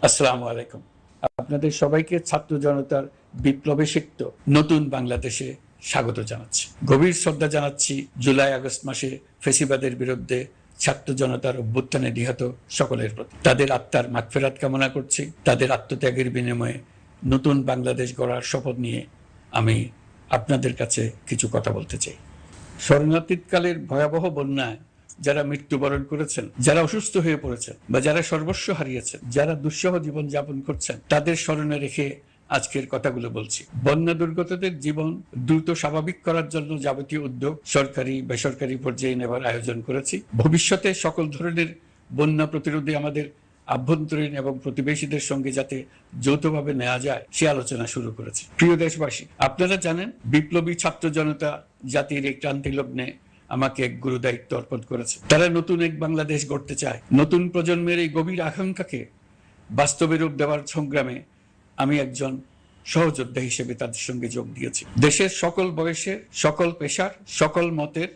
আসসালামু আলাইকুম। আপনাদের সবাইকে ছাত্র জনতার বিপ্লবে সিক্ত নতুন বাংলাদেশে স্বাগত জানাচ্ছি। গভীর শ্রদ্ধা জানাচ্ছি জুলাই আগস্ট মাসে ফেসিবাদের বিরুদ্ধে ছাত্র জনতার অভ্যুত্থানে নিহত সকলের প্রতি। তাদের আত্মার মাগফিরাত কামনা করছি। তাদের আত্মত্যাগের বিনিময়ে নতুন বাংলাদেশ গড়ার শপথ নিয়ে আমি আপনাদের কাছে কিছু কথা বলতে চাই। শরণার্থীকালের ভয়াবহ বন্যায় যারা মৃত্যুবরণ করেছেন, যারা অসুস্থ হয়ে পড়েছেন বা যারা সর্বস্ব হারিয়েছেন, যারা দুঃসহ জীবন যাপন করছেন, তাদের স্মরণে রেখে আজকের কথাগুলো বলছি। বন্যা দুর্গতদের জীবন দ্রুত স্বাভাবিক করার জন্য যাবতীয় উদ্যোগ সরকারি বেসরকারি পর্যায়ে নেবার আয়োজন করেছি। ভবিষ্যতে সকল ধরনের বন্যা প্রতিরোধে আমাদের আভ্যন্তরীণ এবং প্রতিবেশীদের সঙ্গে যাতে যৌথভাবে নেওয়া যায় সে আলোচনা শুরু করেছে। প্রিয় দেশবাসী, আপনারা জানেন বিপ্লবী ছাত্র জনতা জাতির এই ক্রান্তি লগ্নে আমাকে এক গুরু দায়িত্ব অর্পণ করেছে। তারা নতুন এক বাংলাদেশ গড়তে চায়। নতুন প্রজন্মের এই গভীর আকাঙ্ক্ষাকে বাস্তবে রূপ দেওয়ার সংগ্রামে আমি একজন সহযোদ্ধা হিসেবে তাদের সঙ্গে যোগ দিয়েছি। দেশের সকল বয়সের, সকল পেশার, সকল মতের,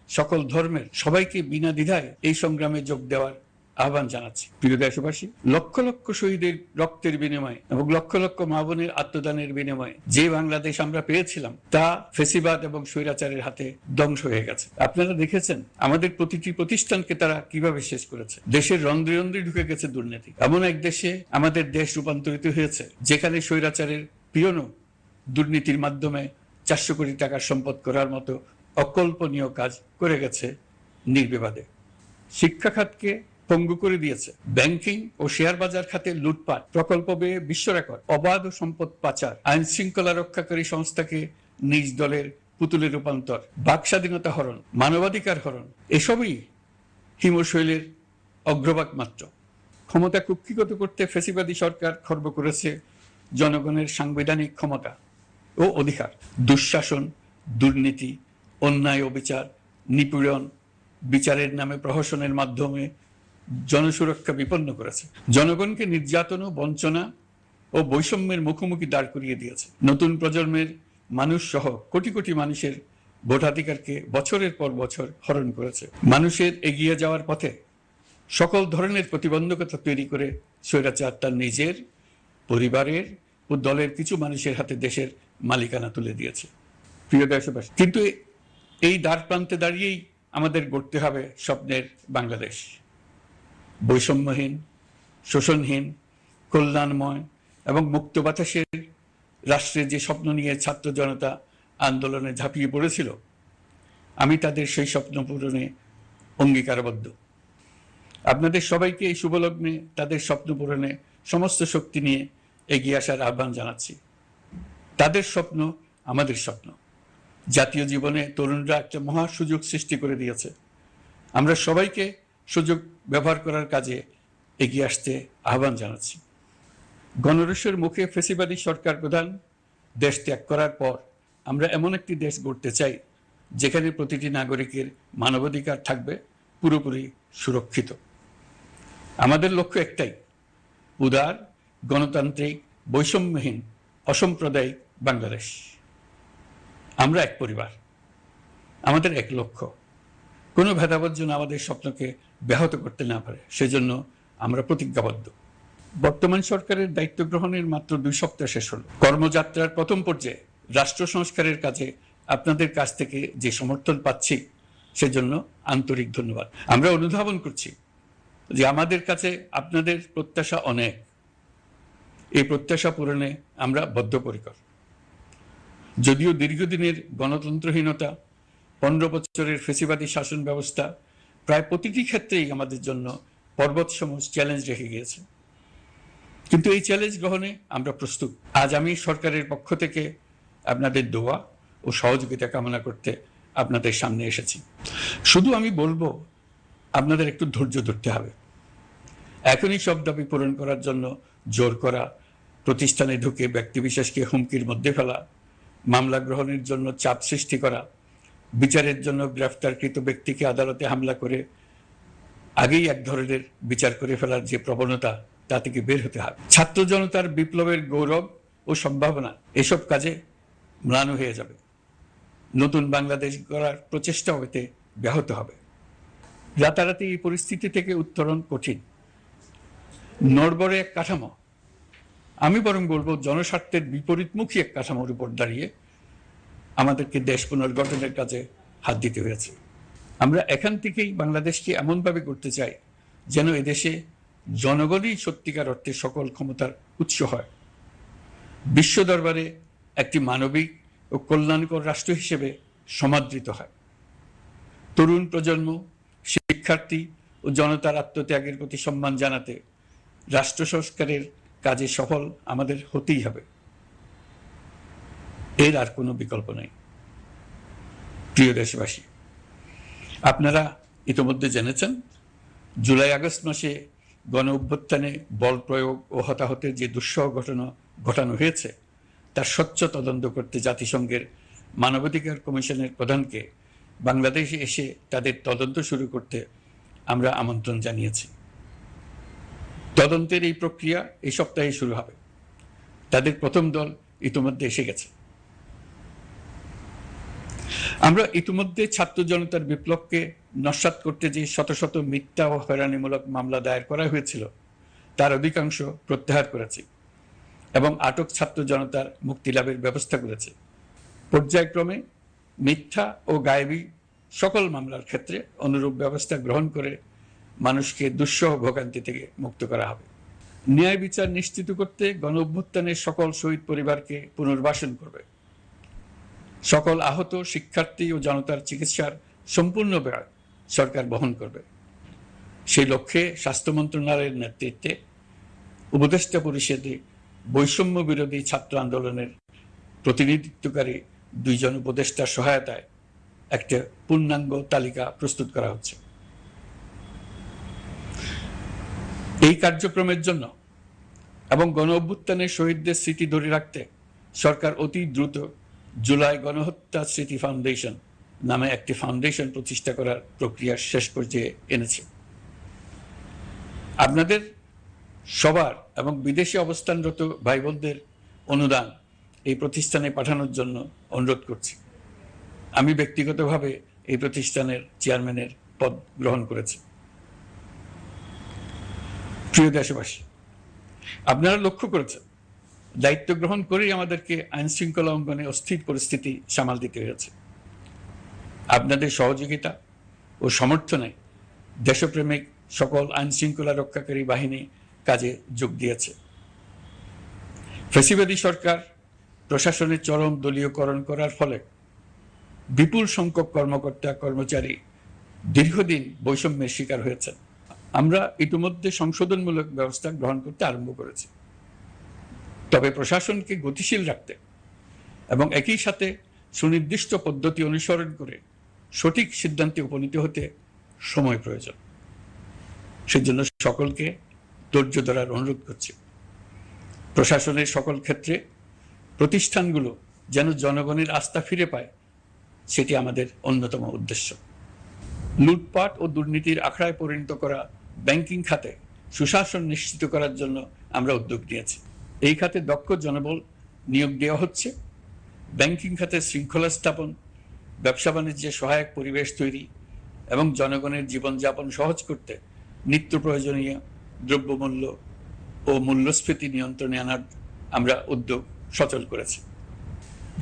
সকল ধর্মের সবাইকে বিনা দ্বিধায় এই সংগ্রামে যোগ দেওয়ার আহ্বান জানাচ্ছি। প্রিয় দেশবাসী, লক্ষ লক্ষ শহীদের রক্তের বিনিময়ে এবং লক্ষ লক্ষ মা বোনের আত্মদানের বিনিময়ে যে বাংলাদেশ আমরা পেয়েছিলাম তা ফেসিবাদ এবং স্বৈরাচারের হাতে ধ্বংস হয়ে গেছে। আপনারা দেখেছেন আমাদের প্রতিটি প্রতিষ্ঠানকে তারা কিভাবে শেষ করেছে। দেশের রন্ধ্রে রন্ধ্রে ঢুকে গেছে দুর্নীতি। এমন এক দেশে আমাদের দেশ রূপান্তরিত হয়েছে যেখানে স্বৈরাচারের পিয়নও দুর্নীতির মাধ্যমে 400 কোটি টাকার সম্পদ করার মতো অকল্পনীয় কাজ করে গেছে নির্বিবাদে। শিক্ষা খাতকে পঙ্গু করে দিয়েছে। ব্যাংকিং ও শেয়ার বাজার খাতে লুটপাট, প্রকল্প ব্যয়ে বিশ্ব রেকর্ড, অবাধ ও সম্পদ পাচার, আইন শৃঙ্খলা রক্ষাকারী সংস্থাকে নিজ দলের পুতুলে রূপান্তর, বাক স্বাধীনতা হরণ, মানবাধিকার হরণ, এসবই হিমশৈলের অগ্রভাগ মাত্র। ক্ষমতা কুক্ষিগত করতে ফ্যাসিবাদী সরকার খর্ব করেছে জনগণের সাংবিধানিক ক্ষমতা ও অধিকার। দুঃশাসন, দুর্নীতি, অন্যায়, অবিচার, নিপীড়ন, বিচারের নামে প্রহসনের মাধ্যমে জনসুরক্ষা বিপন্ন করেছে। জনগণকে নির্যাতন ও বঞ্চনা ও বৈষম্যের মুখোমুখি দাঁড় করিয়ে দিয়েছে। নতুন প্রজন্মের মানুষ সহ কোটি কোটি মানুষের ভোটাধিকারকে বছরের পর বছর হরণ করেছে। মানুষের এগিয়ে যাওয়ার পথে সকল ধরনের প্রতিবন্ধকতা তৈরি করে স্বৈরাচার তার নিজের, পরিবারের ও দলের কিছু মানুষের হাতে দেশের মালিকানা তুলে দিয়েছে। প্রিয় দেশবাসী, কিন্তু এই দ্বার প্রান্তে দাঁড়িয়েই আমাদের গড়তে হবে স্বপ্নের বাংলাদেশ। বৈষম্যহীন, শোষণহীন, কল্যাণময় এবং মুক্ত বাতাসের রাষ্ট্রের যে স্বপ্ন নিয়ে ছাত্র জনতা আন্দোলনে ঝাঁপিয়ে পড়েছিল, আমি তাদের সেই স্বপ্ন পূরণে অঙ্গীকারবদ্ধ। আপনাদের সবাইকে এই শুভলগ্নে তাদের স্বপ্ন পূরণে সমস্ত শক্তি নিয়ে এগিয়ে আসার আহ্বান জানাচ্ছি। তাদের স্বপ্ন আমাদের স্বপ্ন। জাতীয় জীবনে তরুণরা একটা মহা সুযোগ সৃষ্টি করে দিয়েছে। আমরা সবাইকে সুযোগ ব্যবহার করার কাজে এগিয়ে আসতে আহ্বান জানাচ্ছি। গণরোষের মুখে ফেসিবাদী সরকার প্রধান দেশ ত্যাগ করার পর আমরা এমন একটি দেশ গড়তে চাই যেখানে প্রতিটি নাগরিকের মানবাধিকার থাকবে পুরোপুরি সুরক্ষিত। আমাদের লক্ষ্য একটাই, উদার, গণতান্ত্রিক, বৈষম্যহীন, অসাম্প্রদায়িক বাংলাদেশ। আমরা এক পরিবার, আমাদের এক লক্ষ্য। কোনো ভেদাভেদ যেন আমাদের স্বপ্নকে ব্যাহত করতে না পারে, সেজন্য আমরা প্রতিজ্ঞাবদ্ধ। বর্তমান সরকারের দায়িত্ব গ্রহণের মাত্র 2 সপ্তাহ শেষ হল। কর্মযাত্রার প্রথম পর্যায়ে রাষ্ট্র সংস্কারের কাজে আপনাদের কাছ থেকে যে সমর্থন পাচ্ছি সেজন্য আন্তরিক ধন্যবাদ। আমরা অনুধাবন করছি যে আমাদের কাছে আপনাদের প্রত্যাশা অনেক। এই প্রত্যাশা পূরণে আমরা বদ্ধপরিকর। যদিও দীর্ঘদিনের গণতন্ত্রহীনতা, 15 বছরের ফেসিবাদী শাসন ব্যবস্থা প্রায় প্রতিটি ক্ষেত্রেই আমাদের জন্য পর্বতসম চ্যালেঞ্জ রেখে গিয়েছে, কিন্তু এই চ্যালেঞ্জ গ্রহণে আমরা প্রস্তুত। আজ আমি সরকারের পক্ষ থেকে আপনাদের দোয়া ও সহযোগিতা কামনা করতে আপনাদের সামনে এসেছি। শুধু আমি বলবো, আপনাদের একটু ধৈর্য ধরতে হবে। এখনই সব দাবি পূরণ করার জন্য জোর করা, প্রতিষ্ঠানে ঢুকে ব্যক্তিবিশেষকে হুমকির মধ্যে ফেলা, মামলা গ্রহণের জন্য চাপ সৃষ্টি করা, বিচারের জন্য গ্রেফতারকৃত ব্যক্তিকে আদালতে হামলা করে আগেই এক ধরনের বিচার করে ফেলার যে প্রবণতা, তা থেকে বের হতে হবে। ছাত্র জনতার বিপ্লবের গৌরব ও সম্ভাবনা এসব কাজে ম্লান হয়ে যাবে। নতুন বাংলাদেশ গড়ার প্রচেষ্টা হতে ব্যাহত হবে। রাতারাতি এই পরিস্থিতি থেকে উত্তরণ কঠিন। নড়বড়ে এক কাঠামো, আমি বরং বলবো জনস্বার্থের বিপরীতমুখী এক কাঠামোর উপর দাঁড়িয়ে আমাদেরকে দেশ পুনর্গঠনের কাজে হাত দিতে হয়েছে। আমরা এখান থেকেই বাংলাদেশকে এমনভাবে করতে চাই যেন এদেশে জনগণই সত্যিকার অর্থে সকল ক্ষমতার উৎস হয়, বিশ্ব দরবারে একটি মানবিক ও কল্যাণকর রাষ্ট্র হিসেবে সমাদৃত হয়। তরুণ প্রজন্ম, শিক্ষার্থী ও জনতার আত্মত্যাগের প্রতি সম্মান জানাতে রাষ্ট্র সংস্কারের কাজে সফল আমাদের হতেই হবে, এর আর কোনো বিকল্প নেই। প্রিয় দেশবাসী, আপনারা ইতোমধ্যে জেনেছেন জুলাই আগস্ট মাসে গণ অভ্যুত্থানে বল প্রয়োগ ও হতাহতের যে দুঃসহ ঘটনা ঘটানো হয়েছে তার স্বচ্ছ তদন্ত করতে জাতিসংঘের মানবাধিকার কমিশনের প্রধানকে বাংলাদেশে এসে তাদের তদন্ত শুরু করতে আমরা আমন্ত্রণ জানিয়েছি। তদন্তের এই প্রক্রিয়া এই সপ্তাহে শুরু হবে। তাদের প্রথম দল ইতিমধ্যে এসে গেছে। আমরা ইতিমধ্যে ছাত্র জনতার বিপ্লবকে নস্যাৎ করতে যে শত শত মিথ্যা ও হয়রানিমূলক মামলা দায়ের করা হয়েছিল তার অধিকাংশ প্রত্যাহার করেছি এবং আটক ছাত্র জনতার মুক্তি লাভের ব্যবস্থা করেছে। পর্যায়ক্রমে মিথ্যা ও গায়েবী সকল মামলার ক্ষেত্রে অনুরূপ ব্যবস্থা গ্রহণ করে মানুষকে দুঃসহ ভোগান্তি থেকে মুক্ত করা হবে। ন্যায় বিচার নিশ্চিত করতে গণ অভ্যুত্থানের সকল শহীদ পরিবারকে পুনর্বাসন করবে। সকল আহত শিক্ষার্থী ও জনতার চিকিৎসার সম্পূর্ণ ব্যয় সরকার বহন করবে। সেই লক্ষ্যে স্বাস্থ্য মন্ত্রণালয়ের নেতৃত্বে উপদেষ্টা পরিষদে বৈষম্য বিরোধী ছাত্র আন্দোলনের প্রতিনিধিত্বকারী 2 জন উপদেষ্টার সহায়তায় একটা পূর্ণাঙ্গ তালিকা প্রস্তুত করা হচ্ছে। এই কার্যক্রমের জন্য এবং গণ অভ্যুত্থানের শহীদদের স্মৃতি ধরে রাখতে সরকার অতি দ্রুত জুলাই গণহত্যা স্মৃতি ফাউন্ডেশন নামে একটি ফাউন্ডেশন প্রতিষ্ঠা করার প্রক্রিয়া শেষ পর্যায়ে এনেছে। আপনাদের সবার এবং বিদেশে অবস্থানরত ভাই বোনদের অনুদান এই প্রতিষ্ঠানে পাঠানোর জন্য অনুরোধ করছি। আমি ব্যক্তিগতভাবে এই প্রতিষ্ঠানের চেয়ারম্যানের পদ গ্রহণ করেছি। প্রিয় দেশবাসী, আপনারা লক্ষ্য করেছেন দায়িত্ব গ্রহণ করেই আমাদেরকে আইন শৃঙ্খলা অঙ্গনে অস্থির পরিস্থিতি সামাল দিতে হয়েছে। আপনাদের সহযোগিতা ও সমর্থনে দেশপ্রেমিক সকল আইন শৃঙ্খলা রক্ষাকারী বাহিনী কাজে যোগ দিয়েছে। ফ্যাসিবাদী সরকার প্রশাসনের চরম দলীয়করণ করার ফলে বিপুল সংখ্যক কর্মকর্তা কর্মচারী দীর্ঘদিন বৈষম্যের শিকার হয়েছেন। আমরা ইতিমধ্যে সংশোধনমূলক ব্যবস্থা গ্রহণ করতে আরম্ভ করেছি, তবে প্রশাসনকে গতিশীল রাখতে এবং একই সাথে সুনির্দিষ্ট পদ্ধতি অনুসরণ করে সঠিক সিদ্ধান্তে উপনীত হতে সময় প্রয়োজন। সেজন্য সকলকে ধৈর্য ধরার অনুরোধ করছি। প্রশাসনের সকল ক্ষেত্রে প্রতিষ্ঠানগুলো যেন জনগণের আস্থা ফিরে পায়, সেটি আমাদের অন্যতম উদ্দেশ্য। লুটপাট ও দুর্নীতির আখড়ায় পরিণত করা ব্যাংকিং খাতে সুশাসন নিশ্চিত করার জন্য আমরা উদ্যোগ নিয়েছি। এই খাতে দক্ষ জনবল নিয়োগ দেওয়া হচ্ছে। ব্যাংকিং খাতে শৃঙ্খলা স্থাপন, ব্যবসা বাণিজ্যে সহায়ক পরিবেশ তৈরি এবং জনগণের জীবনযাপন সহজ করতে নিত্য প্রয়োজনীয় দ্রব্যমূল্য ও মূল্যস্ফীতি নিয়ন্ত্রণে আনার আমরা উদ্যোগ সচল করেছি।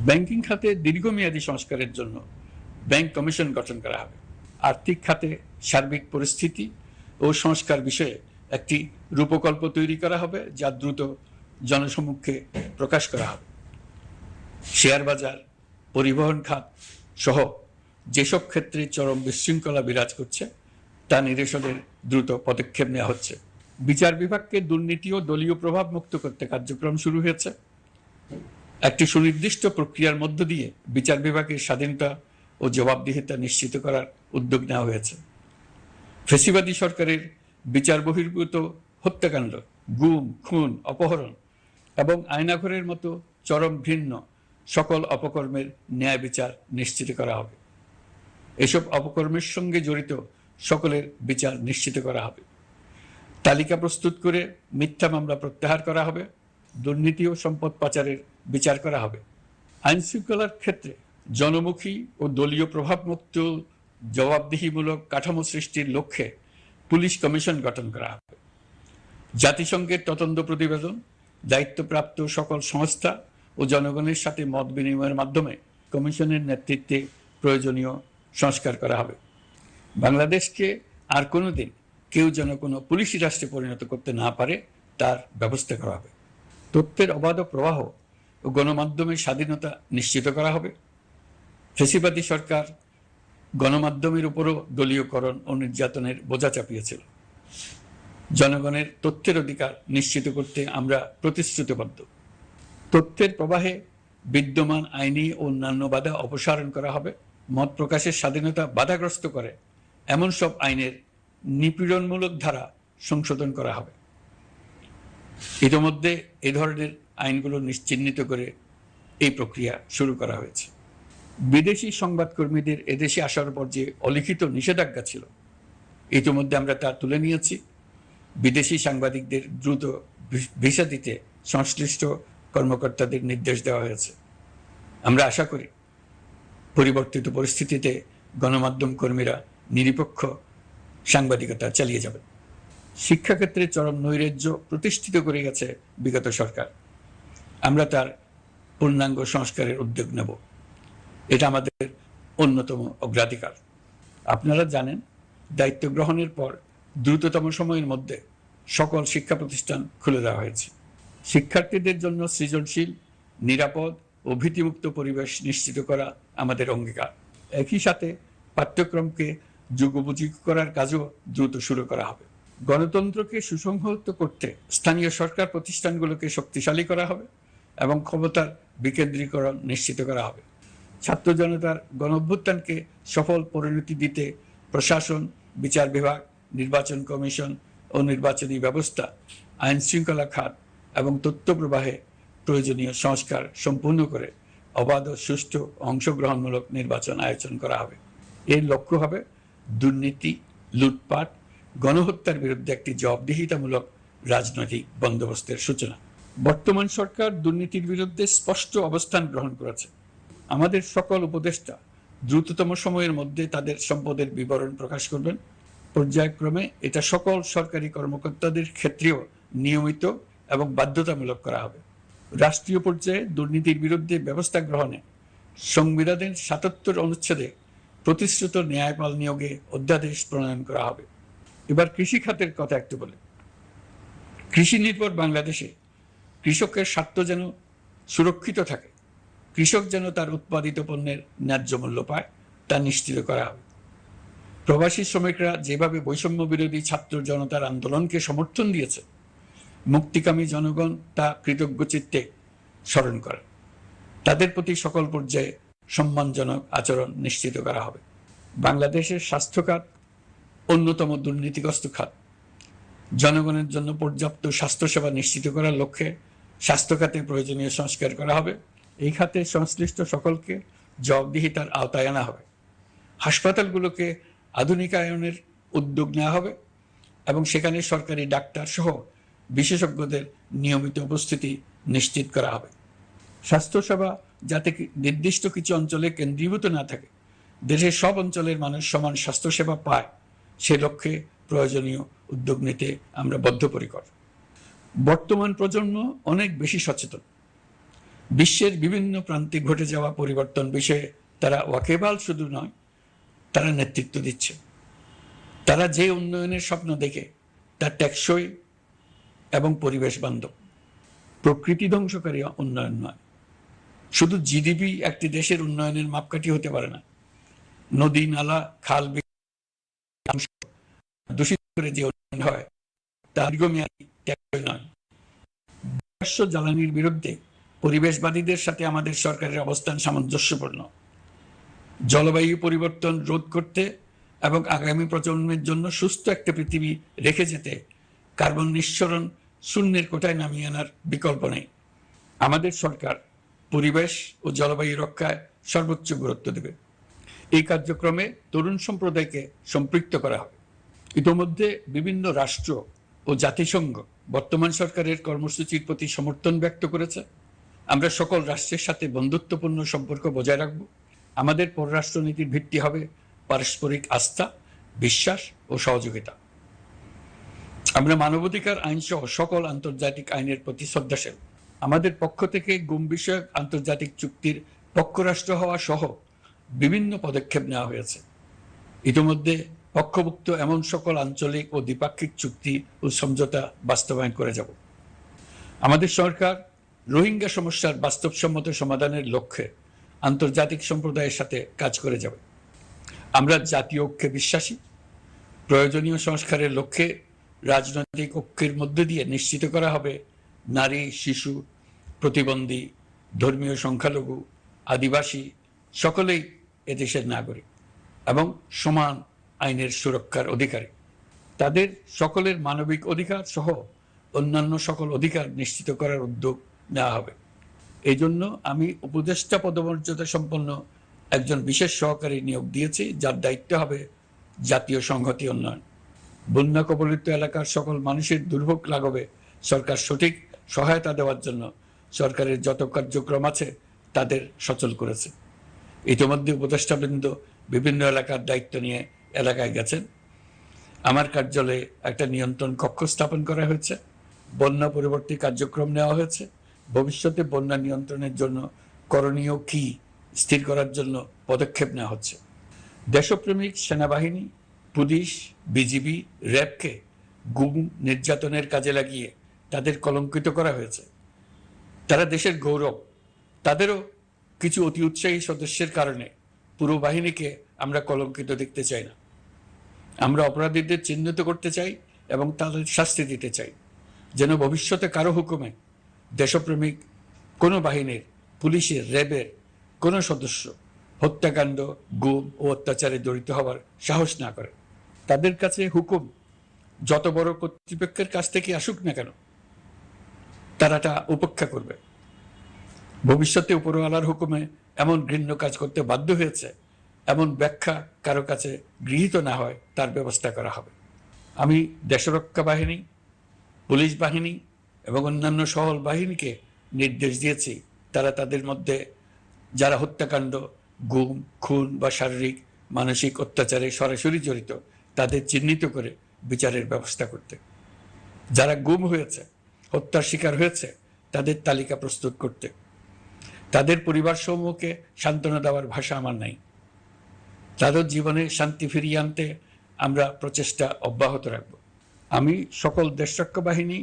ব্যাংকিং খাতে দীর্ঘমেয়াদী সংস্কারের জন্য ব্যাংক কমিশন গঠন করা হবে। আর্থিক খাতে সার্বিক পরিস্থিতি ও সংস্কার বিষয়ে একটি রূপকল্প তৈরি করা হবে, যা দ্রুত জনসমক্ষে প্রকাশ করা হবে। শেয়ার বাজার, পরিবহন খাত সহ যেসব ক্ষেত্রে চরম বিশৃঙ্খলা বিরাজ করছে তা নিরসনের দ্রুত পদক্ষেপ নেওয়া হচ্ছে। বিচার বিভাগকে দুর্নীতি ও দলীয় প্রভাব মুক্ত করতে কার্যক্রম শুরু হয়েছে। একটি সুনির্দিষ্ট প্রক্রিয়ার মধ্য দিয়ে বিচার বিভাগের স্বাধীনতা ও জবাবদিহিতা নিশ্চিত করার উদ্যোগ নেওয়া হয়েছে। ফ্যাসিবাদী সরকারের বিচার বহির্ভূত হত্যাকাণ্ড, গুম, খুন, অপহরণ এবং আয়নাঘরের মতো চরম ঘৃণ্য সকল অপকর্মের ন্যায় বিচার নিশ্চিত করা হবে। এসব অপকর্মের সঙ্গে জড়িত সকলের বিচার নিশ্চিত করা হবে। তালিকা প্রস্তুত করে মিথ্যা মামলা প্রত্যাহার করা হবে। দুর্নীতি ও সম্পদ পাচারের বিচার করা হবে। আইন শৃঙ্খলার ক্ষেত্রে জনমুখী ও দলীয় প্রভাবমুক্ত জবাবদিহিমূলক কাঠামো সৃষ্টির লক্ষ্যে পুলিশ কমিশন গঠন করা হবে। জাতিসংঘের তদন্ত প্রতিবেদন, দায়িত্বপ্রাপ্ত সকল সংস্থা ও জনগণের সাথে মত বিনিময়ের মাধ্যমে কমিশনের নেতৃত্বে প্রয়োজনীয় সংস্কার করা হবে। বাংলাদেশকে আর কোনোদিন কেউ যেন কোনো পুলিশি রাষ্ট্রে পরিণত করতে না পারে তার ব্যবস্থা করা হবে। তথ্যের অবাধ প্রবাহ ও গণমাধ্যমের স্বাধীনতা নিশ্চিত করা হবে। ফ্যাসিবাদী সরকার গণমাধ্যমের উপরও দলীয়করণ ও নির্যাতনের বোঝা চাপিয়েছিল। জনগণের তথ্যের অধিকার নিশ্চিত করতে আমরা প্রতিশ্রুতিবদ্ধ। তথ্যের প্রবাহে বিদ্যমান আইনি ও অন্যান্য বাধা অপসারণ করা হবে। মত প্রকাশের স্বাধীনতা বাধাগ্রস্ত করে এমন সব আইনের নিপীড়নমূলক ধারা সংশোধন করা হবে। ইতিমধ্যে এ ধরনের আইনগুলো চিহ্নিত করে এই প্রক্রিয়া শুরু করা হয়েছে। বিদেশি সংবাদকর্মীদের এদেশে আসার পর যে অলিখিত নিষেধাজ্ঞা ছিল, ইতিমধ্যে আমরা তা তুলে নিয়েছি। বিদেশি সাংবাদিকদের দ্রুত ভিসা দিতে সংশ্লিষ্ট কর্মকর্তাদের নির্দেশ দেওয়া হয়েছে। আমরা আশা করি পরিবর্তিত পরিস্থিতিতে গণমাধ্যম কর্মীরা নিরপেক্ষ সাংবাদিকতা চালিয়ে যাবেন। শিক্ষাক্ষেত্রে চরম নৈরাজ্য প্রতিষ্ঠিত করে গেছে বিগত সরকার। আমরা তার পূর্ণাঙ্গ সংস্কারের উদ্যোগ নেব। এটা আমাদের অন্যতম অগ্রাধিকার। আপনারা জানেন, দায়িত্ব গ্রহণের পর দ্রুততম সময়ের মধ্যে সকল শিক্ষা প্রতিষ্ঠান খুলে দেওয়া হয়েছে। শিক্ষার্থীদের জন্য সৃজনশীল, নিরাপদ ও ভীতিমুক্ত পরিবেশ নিশ্চিত করা আমাদের অঙ্গীকার। একই সাথে পাঠ্যক্রমকে যুগোপযোগী করার কাজও দ্রুত শুরু করা হবে। গণতন্ত্রকে সুসংহত করতে স্থানীয় সরকার প্রতিষ্ঠানগুলোকে শক্তিশালী করা হবে এবং ক্ষমতার বিকেন্দ্রীকরণ নিশ্চিত করা হবে। ছাত্র জনতার গণঅভ্যুত্থানকে সফল পরিণতি দিতে প্রশাসন, বিচার বিভাগ, নির্বাচন কমিশন ও নির্বাচনী ব্যবস্থা, আইন শৃঙ্খলা খাত এবং তথ্য প্রবাহে প্রয়োজনীয় সংস্কার সম্পূর্ণ করে অবাধ ও সুষ্ঠু অংশগ্রহণমূলক নির্বাচন আয়োজন করা হবে। এর লক্ষ্য হবে দুর্নীতি, লুটপাট, গণহত্যার বিরুদ্ধে একটি জবাবদিহিতামূলক রাজনৈতিক বন্দোবস্তের সূচনা। বর্তমান সরকার দুর্নীতির বিরুদ্ধে স্পষ্ট অবস্থান গ্রহণ করেছে। আমাদের সকল উপদেষ্টা দ্রুততম সময়ের মধ্যে তাদের সম্পদের বিবরণ প্রকাশ করবেন। পর্যায়ক্রমে এটা সকল সরকারি কর্মকর্তাদের ক্ষেত্রেও নিয়মিত এবং বাধ্যতামূলক করা হবে। রাষ্ট্রীয় পর্যায়ে দুর্নীতির বিরুদ্ধে ব্যবস্থা গ্রহণে সংবিধানের ৭৭ অনুচ্ছেদে প্রতিশ্রুত ন্যায়পাল নিয়োগে অধ্যাদেশ প্রণয়ন করা হবে। এবার কৃষি খাতের কথা একটু বলি। কৃষি নির্ভর বাংলাদেশে কৃষকের স্বার্থ যেন সুরক্ষিত থাকে, কৃষক যেন তার উৎপাদিত পণ্যের ন্যায্য মূল্য পায়, তা নিশ্চিত করা হবে। প্রবাসী শ্রমিকরা যেভাবে বৈষম্য বিরোধী ছাত্র জনতার আন্দোলনকে সমর্থন দিয়েছে, মুক্তিকামী জনগণ তা কৃতজ্ঞ চিত্তে স্মরণ করে। তাদের প্রতি সকল পর্যায়ে সম্মানজনক আচরণ নিশ্চিত করা হবে। বাংলাদেশের স্বাস্থ্য খাত অন্যতম দুর্নীতিগ্রস্ত খাত। জনগণের জন্য পর্যাপ্ত স্বাস্থ্যসেবা নিশ্চিত করার লক্ষ্যে স্বাস্থ্য খাতে প্রয়োজনীয় সংস্কার করা হবে। এই খাতে সংশ্লিষ্ট সকলকে জবাবদিহিতার আওতায় আনা হবে। হাসপাতালগুলোকে আধুনিকায়নের উদ্যোগ নেওয়া হবে এবং সেখানে সরকারি ডাক্তার সহ বিশেষজ্ঞদের নিয়মিত উপস্থিতি নিশ্চিত করা হবে। স্বাস্থ্যসেবা যাতে নির্দিষ্ট কিছু অঞ্চলে কেন্দ্রীভূত না থাকে, দেশের সব অঞ্চলের মানুষ সমান স্বাস্থ্যসেবা পায়, সে লক্ষ্যে প্রয়োজনীয় উদ্যোগ নিতে আমরা বদ্ধপরিকর। বর্তমান প্রজন্ম অনেক বেশি সচেতন। বিশ্বের বিভিন্ন প্রান্তে ঘটে যাওয়া পরিবর্তন বিষয়ে তারা ওয়াকিবহাল শুধু নয়, তারা নেতৃত্ব দিচ্ছে। তারা যে উন্নয়নের স্বপ্ন দেখে তা টেকসই এবং পরিবেশ বান্ধব, প্রকৃতি ধ্বংসকারী উন্নয়ন নয়। শুধু জিডিপি একটি দেশের উন্নয়নের মাপকাঠি হতে পারে না। নদী, নালা, খাল দূষিত করে যে উন্নয়ন হয় তা দীর্ঘমেয়াদী টেকসই নয়। জীবাশ্ম জ্বালানির বিরুদ্ধে পরিবেশবাদীদের সাথে আমাদের সরকারের অবস্থান সামঞ্জস্যপূর্ণ। জলবায়ু পরিবর্তন রোধ করতে এবং আগামী প্রজন্মের জন্য সুস্থ একটা পৃথিবী রেখে যেতে কার্বন নিঃসরণ শূন্যের কোঠায় নামিয়ে আনার বিকল্প নেই। আমাদের সরকার পরিবেশ ও জলবায়ু রক্ষায় সর্বোচ্চ গুরুত্ব দেবে। এই কার্যক্রমে তরুণ সম্প্রদায়কে সম্পৃক্ত করা হবে। ইতোমধ্যে বিভিন্ন রাষ্ট্র ও জাতিসংঘ বর্তমান সরকারের কর্মসূচির প্রতি সমর্থন ব্যক্ত করেছে। আমরা সকল রাষ্ট্রের সাথে বন্ধুত্বপূর্ণ সম্পর্ক বজায় রাখব। আমাদের পররাষ্ট্রনীতির ভিত্তি হবে পারস্পরিক আস্থা, বিশ্বাস ও সহযোগিতা। আমরা মানবাধিকার আইন সহ সকল আন্তর্জাতিক আইনের প্রতি শ্রদ্ধাশীল। আমাদের পক্ষ থেকে গুম বিষয়ক আন্তর্জাতিক চুক্তির পক্ষরাষ্ট্র হওয়া সহ বিভিন্ন পদক্ষেপ নেওয়া হয়েছে। ইতিমধ্যে পক্ষভুক্ত এমন সকল আঞ্চলিক ও দ্বিপাক্ষিক চুক্তি ও সমঝোতা বাস্তবায়ন করে যাব। আমাদের সরকার রোহিঙ্গা সমস্যার বাস্তবসম্মত সমাধানের লক্ষ্যে আন্তর্জাতিক সম্প্রদায়ের সাথে কাজ করে যাবে। আমরা জাতীয় ঐক্যে বিশ্বাসী। প্রয়োজনীয় সংস্কারের লক্ষ্যে রাজনৈতিক ঐক্যের মধ্য দিয়ে নিশ্চিত করা হবে নারী, শিশু, প্রতিবন্ধী, ধর্মীয় সংখ্যালঘু, আদিবাসী সকলেই এদেশের নাগরিক এবং সমান আইনের সুরক্ষার অধিকারী। তাদের সকলের মানবিক অধিকার সহ অন্যান্য সকল অধিকার নিশ্চিত করার উদ্যোগ নেওয়া হবে। এই জন্য আমি উপদেষ্টা পদমর্যাদা সম্পন্ন একজন বিশেষ সহকারী নিয়োগ দিয়েছি, যার দায়িত্ব হবে জাতীয় সংহতি উন্নয়ন। বন্যা কবলিত এলাকার সকল মানুষের দুর্ভোগ লাঘবে সরকার সঠিক সহায়তা দেওয়ার জন্য সরকারের যত কার্যক্রম আছে তাদের সচল করেছে। ইতিমধ্যে উপদেষ্টাবৃন্দ বিভিন্ন এলাকার দায়িত্ব নিয়ে এলাকায় গেছেন। আমার কার্যালয়ে একটা নিয়ন্ত্রণ কক্ষ স্থাপন করা হয়েছে। বন্যা পরবর্তী কার্যক্রম নেওয়া হয়েছে। ভবিষ্যতে বন্যা নিয়ন্ত্রণের জন্য করণীয় কি স্থির করার জন্য পদক্ষেপ নেওয়া হচ্ছে। দেশপ্রেমিক সেনাবাহিনী, পুলিশ, বিজিবি, র্যাবকে গুম নির্যাতনের কাজে লাগিয়ে তাদের কলঙ্কিত করা হয়েছে। তারা দেশের গৌরব। তাদেরও কিছু অতি উৎসাহী সদস্যের কারণে পুরো বাহিনীকে আমরা কলঙ্কিত দেখতে চাই না। আমরা অপরাধীদের চিহ্নিত করতে চাই এবং তাদের শাস্তি দিতে চাই, যেন ভবিষ্যতে কারো হুকুমে দেশপ্রেমিক কোনো বাহিনীর, পুলিশের, র্যাবের কোনো সদস্য হত্যাকাণ্ড, গুম ও অত্যাচারে জড়িত হওয়ার সাহস না করে। তাদের কাছে হুকুম যত বড় কর্তৃপক্ষের কাছ থেকে আসুক না কেন, তারা তা উপেক্ষা করবে। ভবিষ্যতে উপরওয়ালার হুকুমে এমন ঘৃণ্য কাজ করতে বাধ্য হয়েছে, এমন ব্যাখ্যা কারো কাছে গৃহীত না হয়, তার ব্যবস্থা করা হবে। আমি দেশরক্ষা বাহিনী, পুলিশ বাহিনী এবং অন্যান্য সহল বাহিনীকে নির্দেশ দিয়েছি, তারা তাদের মধ্যে যারা হত্যাকাণ্ড, গুম, খুন বা শারীরিক মানসিক অত্যাচারে সরাসরি জড়িত তাদের চিহ্নিত করে বিচারের ব্যবস্থা করতে। যারা গুম হয়েছে, হত্যার শিকার হয়েছে, তাদের তালিকা প্রস্তুত করতে। তাদের পরিবার সমূহকে সান্ত্বনা দেওয়ার ভাষা আমার নাই। তাদের জীবনে শান্তি ফিরিয়ে আনতে আমরা প্রচেষ্টা অব্যাহত রাখব। আমি সকল দেশরক্ষা বাহিনী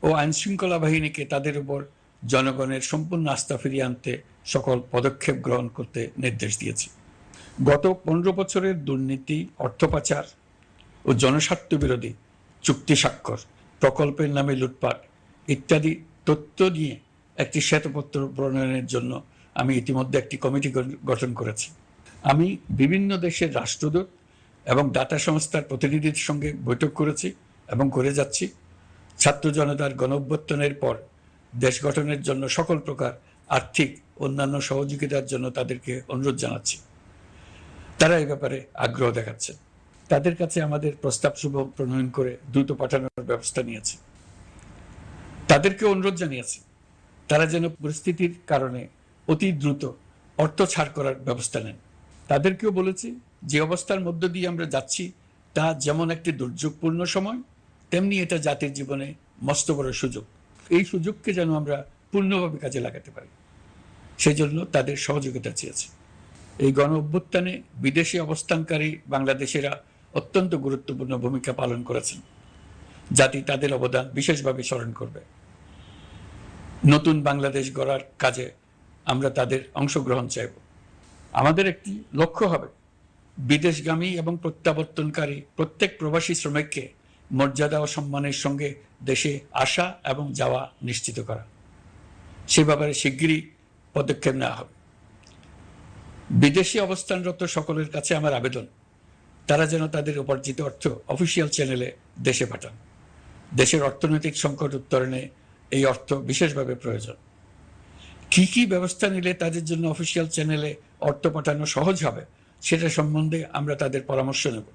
ও আইনশৃঙ্খলা বাহিনীকে তাদের উপর জনগণের সম্পূর্ণ আস্থা ফিরিয়ে আনতে সকল পদক্ষেপ গ্রহণ করতে নির্দেশ দিয়েছি। গত 15 বছরের দুর্নীতি, অর্থ পাচার ও জনস্বার্থ বিরোধী চুক্তি স্বাক্ষর, প্রকল্পের নামে লুটপাট ইত্যাদি তথ্য নিয়ে একটি শ্বেতপত্র প্রণয়নের জন্য আমি ইতিমধ্যে একটি কমিটি গঠন করেছি। আমি বিভিন্ন দেশের রাষ্ট্রদূত এবং দাতা সংস্থার প্রতিনিধিদের সঙ্গে বৈঠক করেছি এবং করে যাচ্ছি। ছাত্র জনতার গণঅভ্যুত্থানের পর দেশ গঠনের জন্য সকল প্রকার আর্থিক অন্যান্য সহযোগিতার জন্য তাদেরকে অনুরোধ জানাচ্ছি। তারা এই ব্যাপারে আগ্রহ দেখাচ্ছে। তাদের কাছে আমাদের প্রস্তাব সমূহ প্রণয়ন করে দ্রুত পাঠানোর ব্যবস্থা নিয়েছে। তাদেরকে অনুরোধ জানিয়েছি তারা যেন পরিস্থিতির কারণে অতি দ্রুত অর্থ ছাড় করার ব্যবস্থা নেন। তাদেরকেও বলেছি যে অবস্থার মধ্য দিয়ে আমরা যাচ্ছি তা যেমন একটি দুর্যোগপূর্ণ সময়, তেমনি এটা জাতির জীবনে মস্ত বড় সুযোগ। এই সুযোগকে যেন আমরা পূর্ণভাবে কাজে লাগাতে পারি, সেই জন্য তাদের সহযোগিতা চেয়েছি। এই গণ অভ্যুত্থানে বিদেশে অবস্থানকারী বাংলাদেশিরা অত্যন্ত গুরুত্বপূর্ণ ভূমিকা পালন করেছেন। জাতি তাদের অবদান বিশেষভাবে স্মরণ করবে। নতুন বাংলাদেশ গড়ার কাজে আমরা তাদের অংশগ্রহণ চাইব। আমাদের একটি লক্ষ্য হবে বিদেশগামী এবং প্রত্যাবর্তনকারী প্রত্যেক প্রবাসী শ্রমিককে মর্যাদা ও সম্মানের সঙ্গে দেশে আসা এবং যাওয়া নিশ্চিত করা। সে ব্যাপারে শিগগিরই পদক্ষেপ নেওয়া হবে। বিদেশে অবস্থানরত সকলের কাছে আমার আবেদন, তারা যেন তাদের উপার্জিত অর্থ অফিসিয়াল চ্যানেলে দেশে পাঠান। দেশের অর্থনৈতিক সংকট উত্তরণে এই অর্থ বিশেষভাবে প্রয়োজন। কি কি ব্যবস্থা নিলে তাদের জন্য অফিসিয়াল চ্যানেলে অর্থ পাঠানো সহজ হবে সেটা সম্বন্ধে আমরা তাদের পরামর্শ নেব।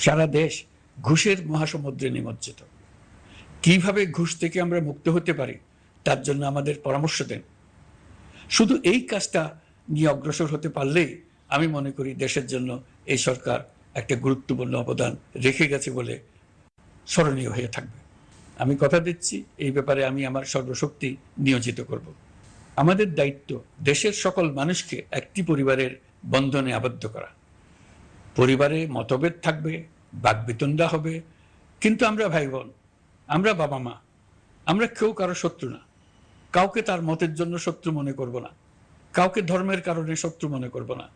সারা দেশ ঘুষের মহাসমুদ্রে নিমজ্জিত। কিভাবে ঘুষ থেকে আমরা মুক্ত হতে পারি তার জন্য আমাদের পরামর্শ দেন। শুধু এই কাজটা নিয়ে অগ্রসর হতে পারলেই আমি মনে করি দেশের জন্য এই সরকার একটা গুরুত্বপূর্ণ অবদান রেখে গেছে বলে স্মরণীয় হয়ে থাকবে। আমি কথা দিচ্ছি, এই ব্যাপারে আমি আমার সর্বশক্তি নিয়োজিত করব। আমাদের দায়িত্ব দেশের সকল মানুষকে একটি পরিবারের বন্ধনে আবদ্ধ করা। পরিবারে মতভেদ থাকবে, বাকবিতণ্ডা হবে, কিন্তু আমরা ভাই বোন, আমরা বাবা মা, আমরা কেউ কারো শত্রু না। কাউকে তার মতের জন্য শত্রু মনে করব না, কাউকে ধর্মের কারণে শত্রু মনে করব না,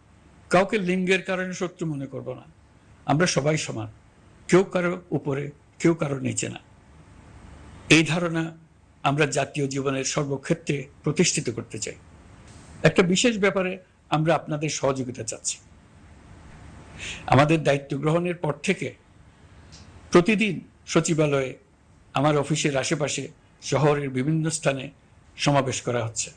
কাউকে লিঙ্গের কারণে শত্রু মনে করব না। আমরা সবাই সমান, কেউ কারো উপরে, কেউ কারো নিচে না। এই ধারণা আমরা জাতীয় জীবনের সর্বক্ষেত্রে প্রতিষ্ঠিত করতে চাই। একটা বিশেষ ব্যাপারে আমরা আপনাদের সহযোগিতা চাচ্ছি। আমাদের দায়িত্ব গ্রহণের পর থেকে প্রতিদিন সচিবালয়ে, আমার অফিসের আশেপাশে, শহরের বিভিন্ন স্থানে সমাবেশ করা হচ্ছে।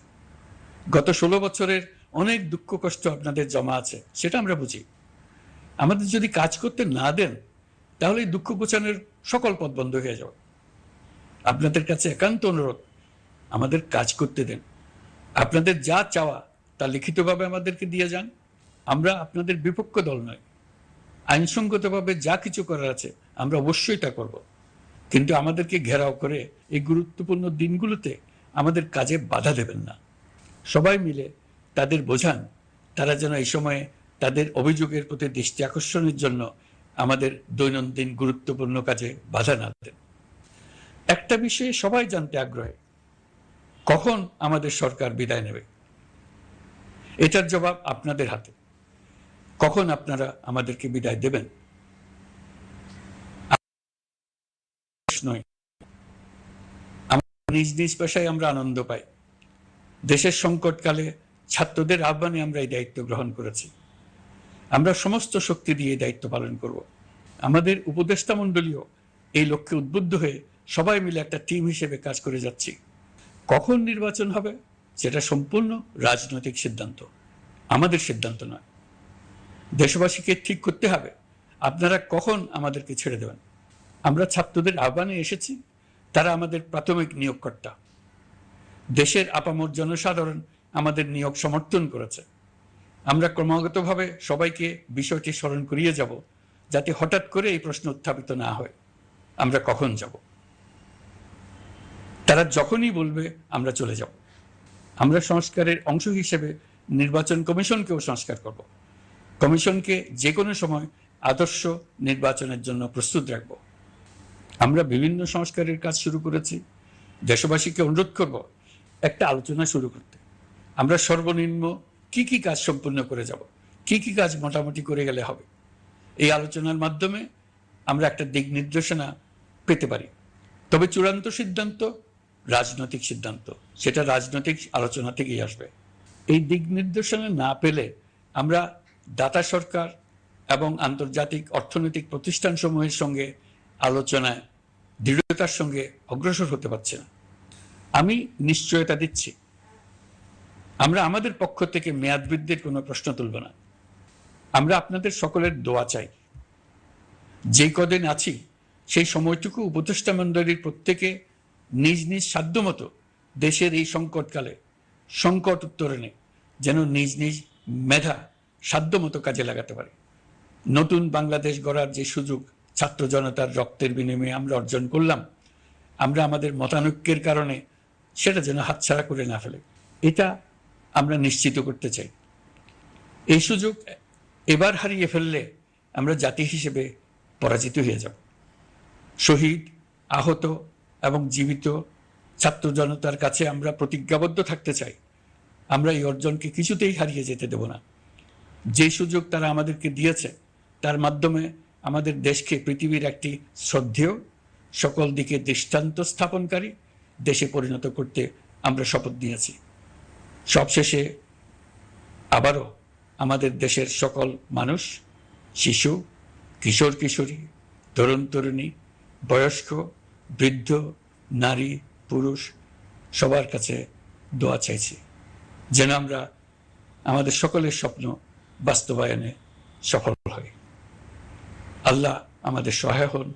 গত 16 বছরের অনেক দুঃখ কষ্ট আপনাদের জমা আছে, সেটা আমরা বুঝি। আমাদের যদি কাজ করতে না দেন, তাহলে দুঃখ ঘোচানোর সকল পথ বন্ধ হয়ে যাবে। আপনাদের কাছে একান্ত অনুরোধ, আমাদের কাজ করতে দেন। আপনাদের যা চাওয়া তা লিখিতভাবে আমাদেরকে দিয়ে যান। আমরা আপনাদের বিপক্ষ দল নয়। আইনসঙ্গতভাবে যা কিছু করার আছে আমরা অবশ্যই তা করব, কিন্তু আমাদেরকে ঘেরাও করে এই গুরুত্বপূর্ণ দিনগুলোতে আমাদের কাজে বাধা দেবেন না। সবাই মিলে তাদের বোঝান, তারা যেন এই সময়ে তাদের অভিযোগের প্রতি দৃষ্টি আকর্ষণের জন্য আমাদের দৈনন্দিন গুরুত্বপূর্ণ কাজে বাধা না দেন। একটা বিষয়ে সবাই জানতে আগ্রহী, কখন আমাদের সরকার বিদায় নেবে? এটার জবাব আপনাদের হাতে। কখন আপনারা আমাদেরকে বিদায় দেবেন? নয়, নিজ নিজ পেশায় আমরা আনন্দ পাই। দেশের সংকটকালে ছাত্রদের আহ্বানে আমরা এই দায়িত্ব গ্রহণ করেছি। আমরা সমস্ত শক্তি দিয়ে এই দায়িত্ব পালন করব। আমাদের উপদেষ্টা মণ্ডলীও এই লক্ষ্যে উদ্বুদ্ধ হয়ে সবাই মিলে একটা টিম হিসেবে কাজ করে যাচ্ছি। কখন নির্বাচন হবে সেটা সম্পূর্ণ রাজনৈতিক সিদ্ধান্ত, আমাদের সিদ্ধান্ত নয়। দেশবাসীকে ঠিক করতে হবে আপনারা কখন আমাদেরকে ছেড়ে দেবেন। আমরা ছাত্রদের আহ্বানে এসেছি, তারা আমাদের প্রাথমিক নিয়োগকর্তা। দেশের আপামর জনসাধারণ আমাদের নিয়োগ সমর্থন করেছে। আমরা ক্রমাগতভাবে সবাইকে বিষয়টি স্মরণ করিয়ে যাব, যাতে হঠাৎ করে এই প্রশ্ন উত্থাপিত না হয়, আমরা কখন যাব। তারা যখনই বলবে আমরা চলে যাব। আমরা সংস্কারের অংশ হিসেবে নির্বাচন কমিশনকেও সংস্কার করব। কমিশনকে যে কোনো সময় আদর্শ নির্বাচনের জন্য প্রস্তুত রাখব। আমরা বিভিন্ন সংস্কারের কাজ শুরু করেছি। দেশবাসীকে অনুরোধ করব একটা আলোচনা শুরু করতে। আমরা সর্বনিম্ন কি কি কাজ সম্পূর্ণ করে যাব, কি কি কাজ মোটামুটি করে গেলে হবে। এই আলোচনার মাধ্যমে আমরা একটা দিক নির্দেশনা পেতে পারি। তবে চূড়ান্ত সিদ্ধান্ত রাজনৈতিক সিদ্ধান্ত, সেটা রাজনৈতিক আলোচনা থেকেই আসবে। এই দিক নির্দেশনা না পেলে আমরা দাতা সরকার এবং আন্তর্জাতিক অর্থনৈতিক প্রতিষ্ঠানসমূহের সঙ্গে আলোচনায় দৃঢ়তার সঙ্গে অগ্রসর হতে পারছি না। আমি নিশ্চয়তা দিচ্ছি, আমরা আমাদের পক্ষ থেকে মেয়াদ বৃদ্ধির কোনো প্রশ্ন তুলব না। আমরা আপনাদের সকলের দোয়া চাই। যেই কদিন আছি সেই সময়টুকু উপদেষ্টা মণ্ডলীর প্রত্যেকে নিজ নিজ সাধ্যমতো দেশের এই সংকটকালে সংকট উত্তরণে যেন নিজ নিজ মেধা সাধ্যমতো কাজে লাগাতে পারে। নতুন বাংলাদেশ গড়ার যে সুযোগ ছাত্র জনতার রক্তের বিনিময়ে আমরা অর্জন করলাম, আমরা আমাদের মতানৈক্যের কারণে সেটা যেন হাতছাড়া করে না ফেলে, এটা আমরা নিশ্চিত করতে চাই। এই সুযোগ এবার হারিয়ে ফেললে আমরা জাতি হিসেবে পরাজিত হয়ে যাব। শহীদ, আহত এবং জীবিত ছাত্র জনতার কাছে আমরা প্রতিজ্ঞাবদ্ধ থাকতে চাই, আমরা এই অর্জনকে কিছুতেই হারিয়ে যেতে দেব না। যে সুযোগ তারা আমাদেরকে দিয়েছে তার মাধ্যমে আমাদের দেশকে পৃথিবীর একটি শ্রদ্ধেয়, সকল দিকে দৃষ্টান্ত স্থাপনকারী দেশে পরিণত করতে আমরা শপথ নিয়েছি। সবশেষে আবারও আমাদের দেশের সকল মানুষ, শিশু, কিশোর কিশোরী, তরুণ তরুণী, বয়স্ক, বৃদ্ধ, নারী, পুরুষ সবার কাছে দোয়া চাইছি যেন আমরা আমাদের সকলের স্বপ্ন বাস্তবায়নে সফল হই। আল্লাহ আমাদের সহায় হন।